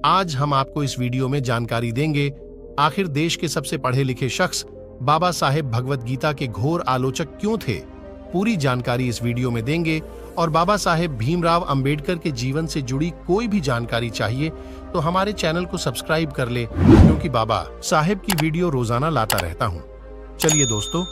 आज हम आपको इस वीडियो में जानकारी देंगे आखिर देश के सबसे पढ़े लिखे शख्स बाबा साहेब भगवत गीता के घोर आलोचक क्यों थे। पूरी जानकारी इस वीडियो में देंगे और बाबा साहेब भीमराव अंबेडकर के जीवन से जुड़ी कोई भी जानकारी चाहिए तो हमारे चैनल को सब्सक्राइब कर ले, क्योंकि बाबा साहेब की वीडियो रोजाना लाता रहता हूं। चलिए दोस्तों,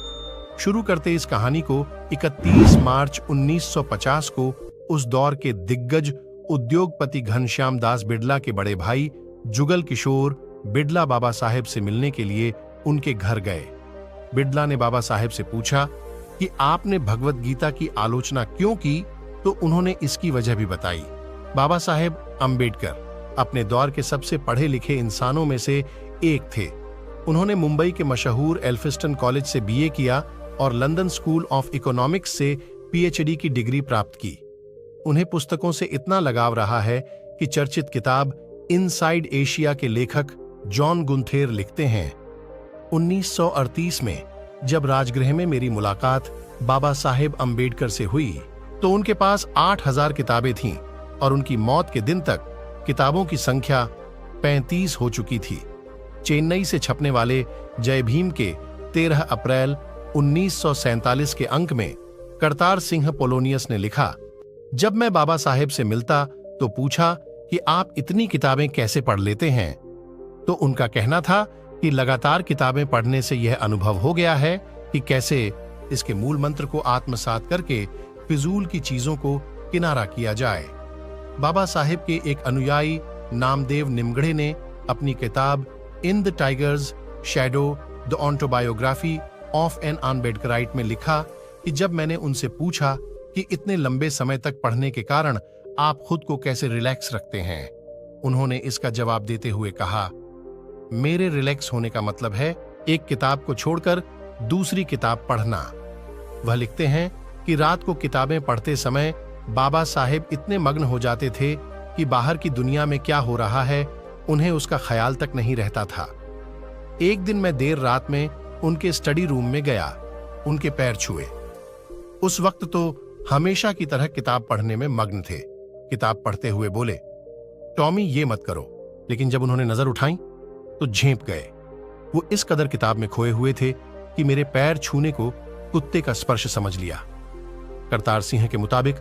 शुरू करते इस कहानी को। 31 मार्च 1950 को उस दौर के दिग्गज उद्योगपति घनश्याम दास बिड़ला के बड़े भाई जुगल किशोर बिड़ला बाबा साहेब से मिलने के लिए उनके घर गए। बिड़ला ने बाबा साहेब से पूछा कि आपने भगवत गीता की आलोचना क्यों की, तो उन्होंने इसकी वजह भी बताई। बाबा साहेब अंबेडकर अपने दौर के सबसे पढ़े लिखे इंसानों में से एक थे। उन्होंने मुंबई के मशहूर एल्फिस्टन कॉलेज से बीए किया और लंदन स्कूल ऑफ इकोनॉमिक्स से पीएचडी की डिग्री प्राप्त की। उन्हें पुस्तकों से इतना लगाव रहा है कि चर्चित किताब इनसाइड एशिया के लेखक जॉन गुंथेर लिखते हैं, 1938 में जब राजगृह में मेरी मुलाकात बाबा साहेब अंबेडकर से हुई तो उनके पास 8000 किताबें थीं और उनकी मौत के दिन तक किताबों की संख्या 35 हो चुकी थी। चेन्नई से छपने वाले जय भीम के 13 अप्रैल 1947 के अंक में करतार सिंह पोलोनियस ने लिखा, जब मैं बाबा साहेब से मिलता तो पूछा कि आप इतनी किताबें कैसे पढ़ लेते हैं, तो उनका कहना था कि लगातार किताबें पढ़ने से यह अनुभव हो गया है कि कैसे इसके मूल मंत्र को आत्मसात करके फिजूल की चीजों को किनारा किया जाए। बाबा साहेब के एक अनुयायी नामदेव निमगढ़े ने अपनी किताब in the tiger's shadow the autobiography of an Ambedkarite में लिखा कि जब मैंने उनसे पूछा कि इतने लंबे समय तक पढ़ने के कारण आप खुद को कैसे रिलैक्स रखते हैं, उन्होंने इसका जवाब देते हुए कहा, मेरे रिलैक्स होने का मतलब है एक किताब को छोड़कर दूसरी किताब पढ़ना। वह लिखते हैं कि रात को किताबें पढ़ते समय बाबा साहेब इतने मग्न हो जाते थे कि बाहर की दुनिया में क्या हो रहा है उन्हें उसका ख्याल तक नहीं रहता था। एक दिन मैं देर रात में उनके स्टडी रूम में गया, उनके पैर छुए। उस वक्त तो हमेशा की तरह किताब पढ़ने में मग्न थे। किताब पढ़ते हुए बोले, टॉमी ये मत करो, लेकिन जब उन्होंने नजर उठाई तो झेंप गए। वो इस कदर किताब में खोए हुए थे कि मेरे पैर छूने को कुत्ते का स्पर्श समझ लिया। करतार सिंह के मुताबिक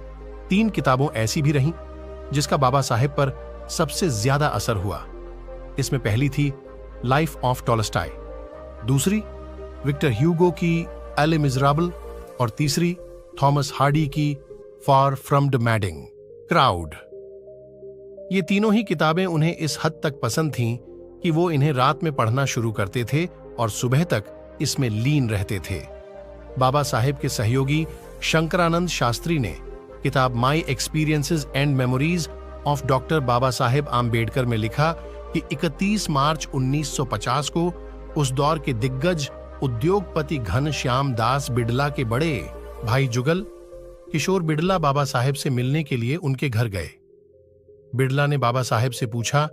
3 किताबों ऐसी भी रहीं जिसका बाबा साहेब पर सबसे ज्यादा असर हुआ। इसमें पहली थी लाइफ ऑफ टॉलस्टॉय, दूसरी विक्टर ह्यूगो की एले मिजराबल और तीसरी थॉमस हार्डी की far from the madding crowd. ये तीनों ही किताबें उन्हें इस हद तक पसंद थीं कि वो इन्हें रात में पढ़ना शुरू करते थे और सुबह तक इसमें लीन रहते थे। बाबा साहेब के सहयोगी शंकरानंद शास्त्री ने किताब my experiences and memories of doctor Baba Saheb Ambedkar में लिखा कि 31 मार्च 1950 को उस दौर के दिग्गज उद्योगपति घनश्याम दास बिड़ला के बड़े भाई जुगल किशोर बिड़ला बाबा साहेब से मिलने के लिए उनके घर गए। बिड़ला ने बाबा साहेब से पूछा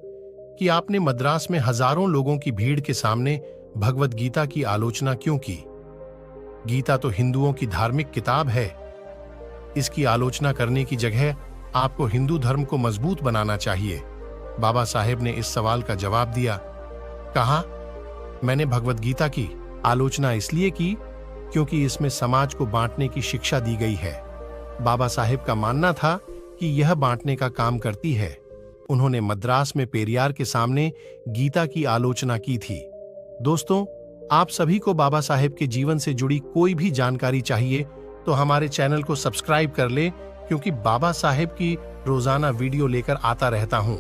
कि आपने मद्रास में हजारों लोगों की भीड़ के सामने भगवत गीता की आलोचना क्यों की। गीता तो हिंदुओं की धार्मिक किताब है, इसकी आलोचना करने की जगह आपको हिंदू धर्म को मजबूत बनाना चाहिए। बाबा साहेब ने इस सवाल का जवाब दिया, कहा, मैंने भगवत गीता की आलोचना इसलिए की क्योंकि इसमें समाज को बांटने की शिक्षा दी गई है। बाबा साहेब का मानना था कि यह बांटने का काम करती है। उन्होंने मद्रास में पेरियार के सामने गीता की आलोचना की थी। दोस्तों, आप सभी को बाबा साहेब के जीवन से जुड़ी कोई भी जानकारी चाहिए तो हमारे चैनल को सब्सक्राइब कर ले, क्योंकि बाबा साहेब की रोजाना वीडियो लेकर आता रहता हूं।